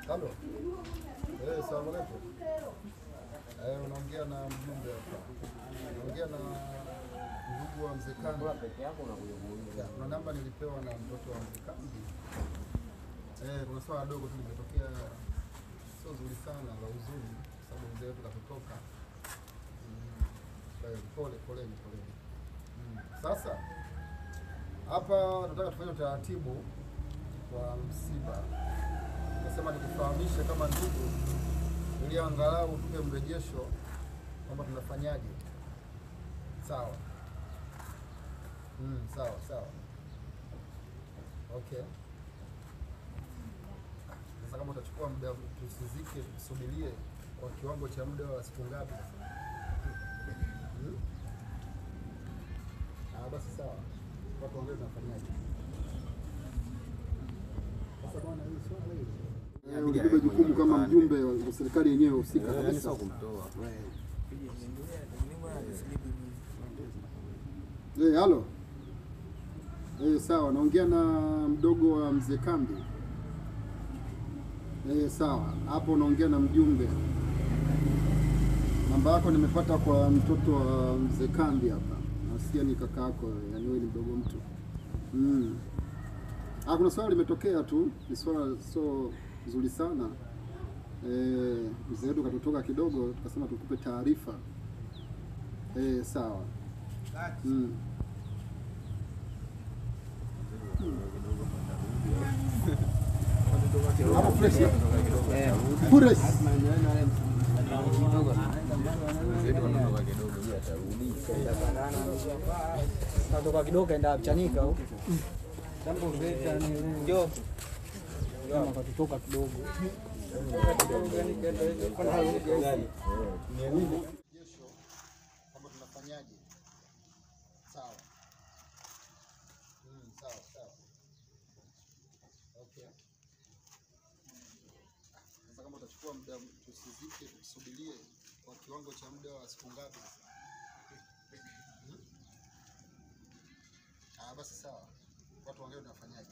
Halo. Salamu alaykum. Unaongea na mjumbe hapa. Unaongea na ndugu wa Mzee Kambi. Peke yako unakuja. Kuna namba nilipewa na mtoto wa Mzee Kambi. Kuna swala dogo tu limetokea, sio zuri sana, la huzuni, sababu mzee wetu katoka. Pole. Sasa hapa tunataka tufanye utaratibu kwa msiba. Nasema nikufahamishe kama ndugu, ili angalau tupe mrejesho kwamba tunafanyaje. Sawa. Sawa. Okay. Sasa kama utachukua muda tusizike, tusubirie kwa kiwango cha muda wa siku ngapi? Basi sawa. Watu wengine tunafanyaje? Sasa bwana, hii swala hili unabeba jukumu kama mjumbe wa serikali yenyewe husika kabisa kumtoa. Halo. Sawa, naongea na mdogo wa Mzee Kambi. Sawa, hapo unaongea na mjumbe. Namba yako nimepata kwa mtoto wa Mzee Kambi hapa. Nasikia ni kaka yako, yani wewe ni mdogo mtu. Kuna swala limetokea tu, ni swala so nzuri sana. Mzee wetu katotoka kidogo, tukasema tukupe taarifa. Sawa. Katoka kidogo kaenda Chanika huko. Njoo. Katoka kidogo. Kesho kama tunafanyaje? Sawa. Sawa. Okay. Sasa kama utachukua muda tusizike, tusubirie kwa kiwango cha muda wa siku ngapi? Basi sawa. Watu wengine tunafanyaje?